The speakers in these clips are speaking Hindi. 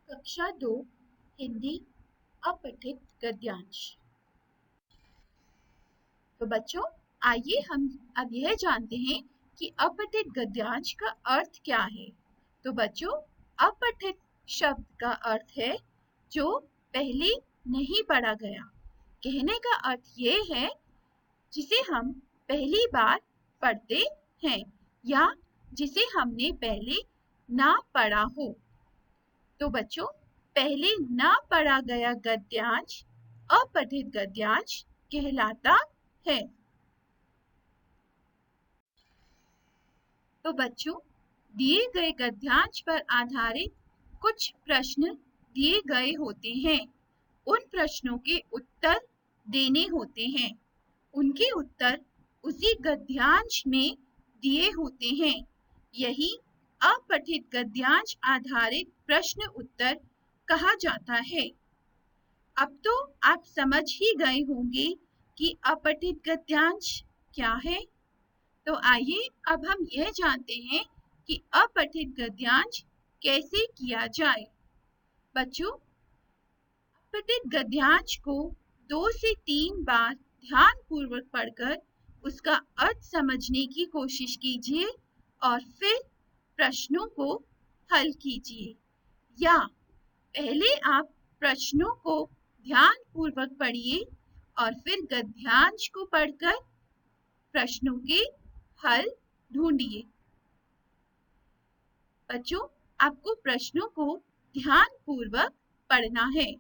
कक्षा 2 हिंदी अपठित गद्यांश। तो बच्चों, आइए हम अब यह जानते हैं कि अपठित गद्यांश का अर्थ क्या है। तो बच्चों, अपठित शब्द का अर्थ है जो पहले नहीं पढ़ा गया। कहने का अर्थ ये है जिसे हम पहली बार पढ़ते हैं या जिसे हमने पहले ना पढ़ा हो। तो बच्चों, पहले ना पढ़ा गया गद्यांश अपठित गद्यांश कहलाता है। तो बच्चों, दिए गए गद्यांश पर आधारित कुछ प्रश्न दिए गए होते हैं। उन प्रश्नों के उत्तर देने होते हैं। उनके उत्तर उसी गद्यांश में दिए होते हैं। यही अपठित गद्यांश आधारित प्रश्न उत्तर कहा जाता है। अब तो आप समझ ही गए होंगे कि अपठित गद्यांश क्या है। तो आइए अब हम यह जानते हैं कि अपठित गद्यांश कैसे किया जाए। बच्चों, अपठित गद्यांश को 2 से 3 बार ध्यानपूर्वक पढ़कर उसका अर्थ समझने की कोशिश कीजिए और फिर प्रश्नों को हल कीजिए। या पहले आप प्रश्नों को ध्यानपूर्वक पढ़िए और फिर गद्यांश को पढ़कर प्रश्नों के हल ढूंढिए। बच्चों, आपको प्रश्नों को ध्यानपूर्वक पढ़ना है।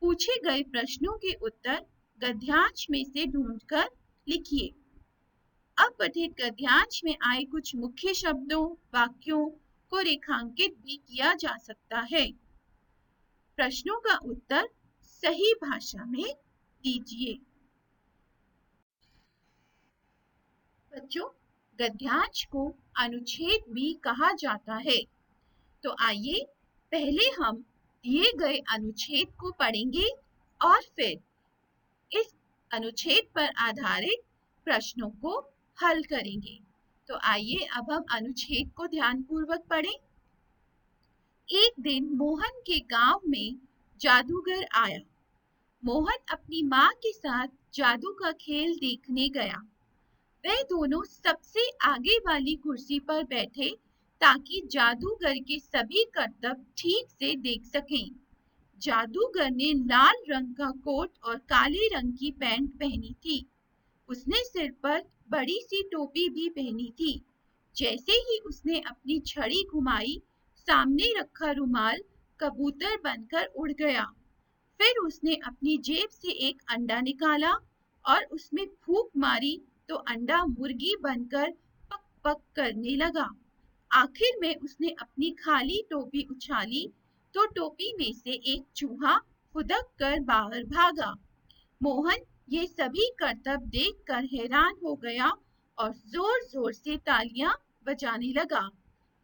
पूछे गए प्रश्नों के उत्तर गद्यांश में से ढूंढकर लिखिए। अपठित गद्यांश में आए कुछ मुख्य शब्दों, वाक्यों को रेखांकित भी किया जा सकता है। प्रश्नों का उत्तर सही भाषा में दीजिए। बच्चों, गद्यांश को अनुच्छेद भी कहा जाता है। तो आइए पहले हम दिए गए अनुच्छेद को पढ़ेंगे और फिर इस अनुच्छेद पर आधारित प्रश्नों को हल करेंगे। तो आइए अब हम अनुच्छेद को ध्यानपूर्वक पढ़ें। एक दिन मोहन के गांव में जादूगर आया। मोहन अपनी माँ के साथ जादू का खेल देखने गया। वह दोनों सबसे आगे वाली कुर्सी पर बैठे ताकि जादूगर के सभी करतब ठीक से देख सकें। जादूगर ने लाल रंग का कोट और काले रंग की पैंट पहनी थी। उसने सिर पर बड़ी सी टोपी भी पहनी थी। जैसे ही उसने अपनी छड़ी घुमाई, सामने रखा रुमाल कबूतर बनकर उड़ गया। फिर उसने अपनी जेब से एक अंडा निकाला और उसमें फूंक मारी तो अंडा मुर्गी बनकर पक पक करने लगा। आखिर में उसने अपनी खाली टोपी उछाली तो टोपी में से एक चूहा फुदक कर बाहर भागा। मोहन ये सभी करतब देखकर हैरान हो गया और जोर जोर से तालियां बजाने लगा।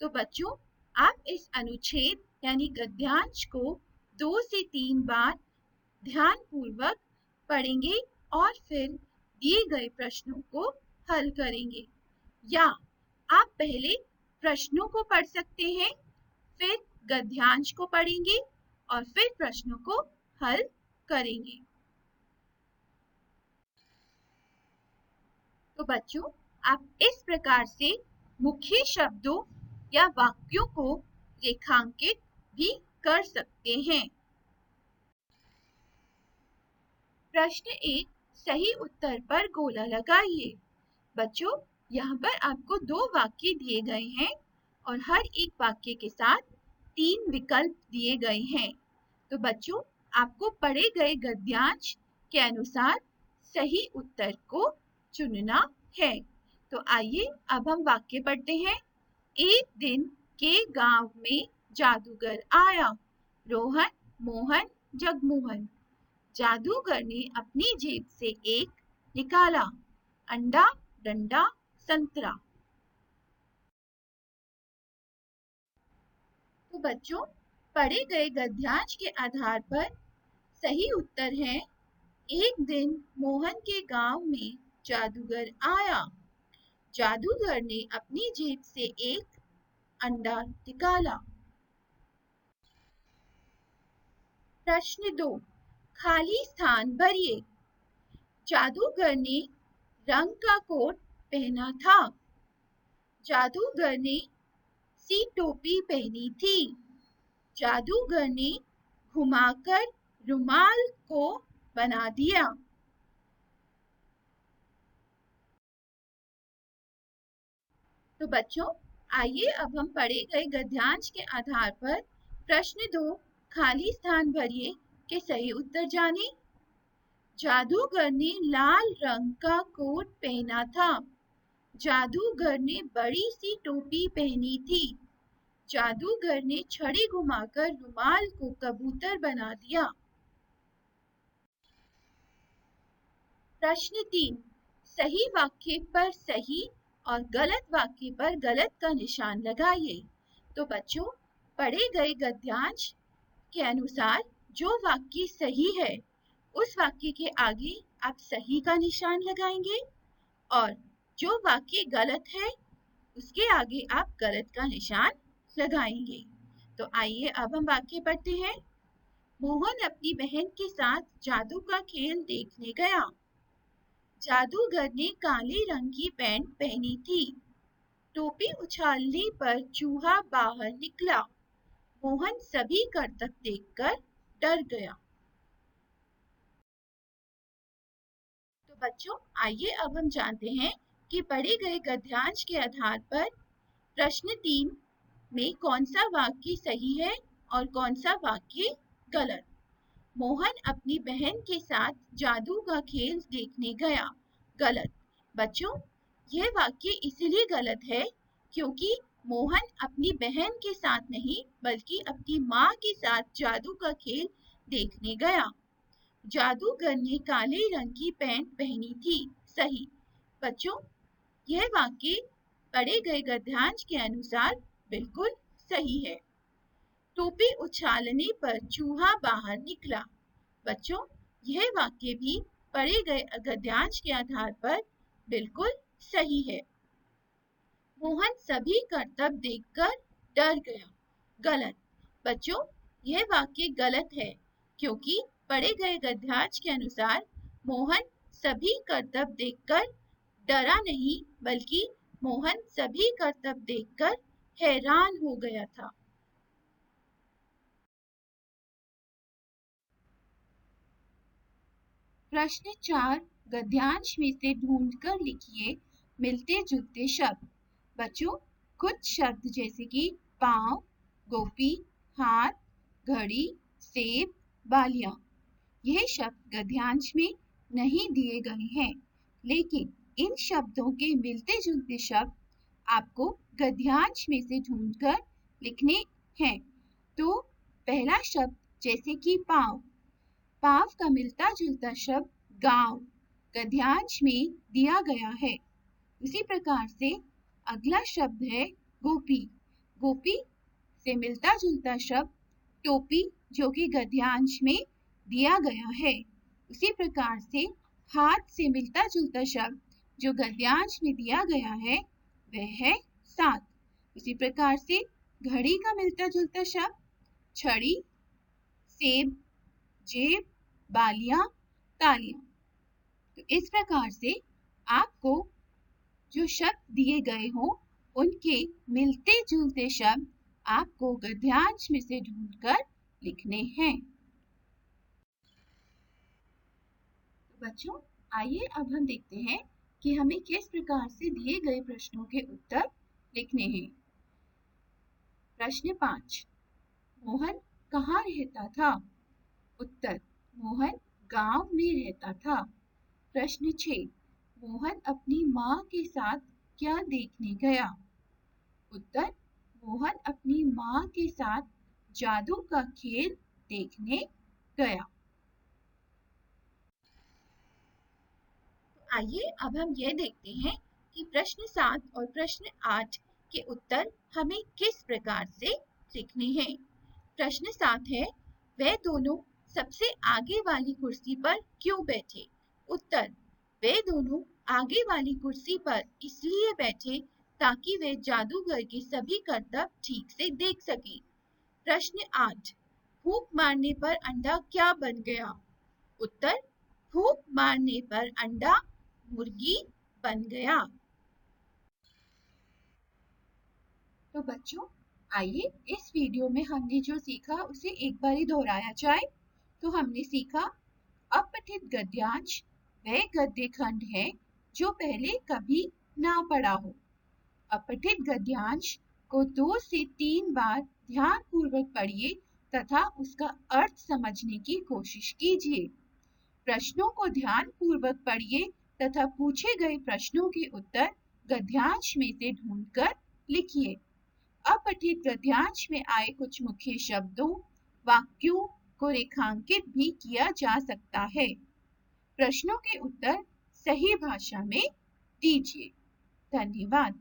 तो बच्चों, आप इस अनुच्छेद यानी गद्यांश को 2 से 3 बार ध्यानपूर्वक पढ़ेंगे और फिर दिए गए प्रश्नों को हल करेंगे। या आप पहले प्रश्नों को पढ़ सकते हैं, फिर गद्यांश को पढ़ेंगे और फिर प्रश्नों को हल करेंगे। तो बच्चों, आप इस प्रकार से मुख्य शब्दों या वाक्यों को रेखांकित भी कर सकते हैं। प्रश्न 1, सही उत्तर पर गोला लगाइए। बच्चों, यहाँ पर आपको 2 वाक्य दिए गए हैं और हर एक वाक्य के साथ 3 विकल्प दिए गए हैं। तो बच्चों, आपको पढ़े गए गद्यांश के अनुसार सही उत्तर को चुनना है। तो आइए अब हम वाक्य पढ़ते हैं। एक दिन के गांव में जादूगर आया। रोहन, मोहन, जगमोहन। जादूगर ने अपनी जेब से एक निकाला, अंडा, डंडा, संतरा। तो बच्चों, पढ़े गए गद्यांश के आधार पर सही उत्तर है, एक दिन मोहन के गांव में जादूगर आया। जादूगर ने अपनी जेब से एक अंडा निकाला। प्रश्न 2, खाली स्थान भरिए। जादूगर ने रंग का कोट पहना था। जादूगर ने सी टोपी पहनी थी। जादूगर ने घुमाकर रुमाल को बना दिया। तो बच्चों, आइए अब हम पढ़े गए गद्यांश के आधार पर प्रश्न 2, खाली स्थान भरिए के सही उत्तर जानें। जादूगर ने लाल रंग का कोट पहना था। जादूगर ने बड़ी सी टोपी पहनी थी। जादूगर ने छड़ी घुमाकर रुमाल को कबूतर बना दिया। प्रश्न 3, सही वाक्य पर सही और गलत वाक्य पर गलत का निशान लगाइए। तो बच्चों, पढ़े गए गद्यांश के अनुसार जो वाक्य सही है उस वाक्य के आगे आप सही का निशान लगाएंगे और जो वाक्य गलत है उसके आगे आप गलत का निशान लगाएंगे। तो आइए अब हम वाक्य पढ़ते हैं। मोहन अपनी बहन के साथ जादू का खेल देखने गया। जादूगर ने काले रंग की पैंट पहनी थी। टोपी उछालने पर चूहा बाहर निकला। मोहन सभी करतब देखकर डर गया। तो बच्चों, आइए अब हम जानते हैं कि पढ़े गए गद्यांश के आधार पर प्रश्न 3 में कौन सा वाक्य सही है और कौन सा वाक्य गलत। मोहन अपनी बहन के साथ जादू का खेल देखने गया। गलत। बच्चों, यह वाक्य इसलिए गलत है क्योंकि मोहन अपनी बहन के साथ नहीं बल्कि अपनी माँ के साथ जादू का खेल देखने गया। जादूगर ने काले रंग की पैंट पहनी थी। सही। बच्चों, यह वाक्य पढ़े गए गद्यांश के अनुसार बिल्कुल सही है। टोपी उछालने पर चूहा बाहर निकला। बच्चों, यह वाक्य भी पढ़े गए गद्यांश के आधार पर बिल्कुल सही है। मोहन सभी करतब देखकर डर गया। गलत। बच्चों, यह वाक्य गलत है क्योंकि पढ़े गए गद्यांश के अनुसार मोहन सभी करतब देखकर डरा नहीं बल्कि मोहन सभी करतब देखकर हैरान हो गया था। प्रश्न 4, गद्यांश में से ढूंढकर लिखिए मिलते जुलते शब्द। बच्चों, कुछ शब्द जैसे कि पाँव, गोपी, हाथ, घड़ी, सेब, बालियां, यह शब्द गद्यांश में नहीं दिए गए हैं, लेकिन इन शब्दों के मिलते जुलते शब्द आपको गद्यांश में से ढूंढकर लिखने हैं। तो पहला शब्द जैसे कि पाँव, पाव का मिलता जुलता शब्द गांव गद्यांश में दिया गया है। इसी प्रकार से अगला शब्द है गोपी, गोपी से मिलता जुलता शब्द टोपी जो कि गद्यांश में दिया गया है। उसी प्रकार से हाथ से मिलता जुलता शब्द जो गद्यांश में दिया गया है वह है साथ। उसी प्रकार से घड़ी का मिलता जुलता शब्द छड़ी, सेब, जेब, बालियां, तालियां। तो इस प्रकार से आपको जो शब्द दिए गए हों उनके मिलते जुलते शब्द आपको गद्यांश में से ढूंढकर लिखने हैं। तो बच्चों, आइए अब हम देखते हैं कि हमें किस प्रकार से दिए गए प्रश्नों के उत्तर लिखने हैं। प्रश्न 5, मोहन कहाँ रहता था? उत्तर, मोहन गांव में रहता था। प्रश्न 6, मोहन अपनी माँ के साथ क्या देखने गया? उत्तर, मोहन अपनी माँ के साथ जादू का खेल देखने गया। तो आइए अब हम यह देखते हैं कि प्रश्न 7 और प्रश्न 8 के उत्तर हमें किस प्रकार से लिखने हैं। प्रश्न 7 है, वह दोनों सबसे आगे वाली कुर्सी पर क्यों बैठे? उत्तर, वे दोनों आगे वाली कुर्सी पर इसलिए बैठे ताकि वे जादूगर के सभी करतब ठीक से देख सकें। प्रश्न 8, फूंक मारने पर अंडा क्या बन गया? उत्तर, फूंक मारने पर अंडा मुर्गी बन गया। तो बच्चों, आइए इस वीडियो में हमने जो सीखा उसे एक बार दोहराया जाए। तो हमने सीखा, अपठित गद्यांश वह गद्य खंड है जो पहले कभी ना पढ़ा हो। अपठित गद्यांश को 2 से 3 बार ध्यान पूर्वक पढ़िए तथा उसका अर्थ समझने की कोशिश कीजिए। प्रश्नों को ध्यान पूर्वक पढ़िए तथा पूछे गए प्रश्नों के उत्तर गद्यांश में से ढूंढकर लिखिए। अपठित गद्यांश में आए कुछ मुख्य शब्दों, वाक्यों को रेखांकित भी किया जा सकता है। प्रश्नों के उत्तर सही भाषा में दीजिए। धन्यवाद।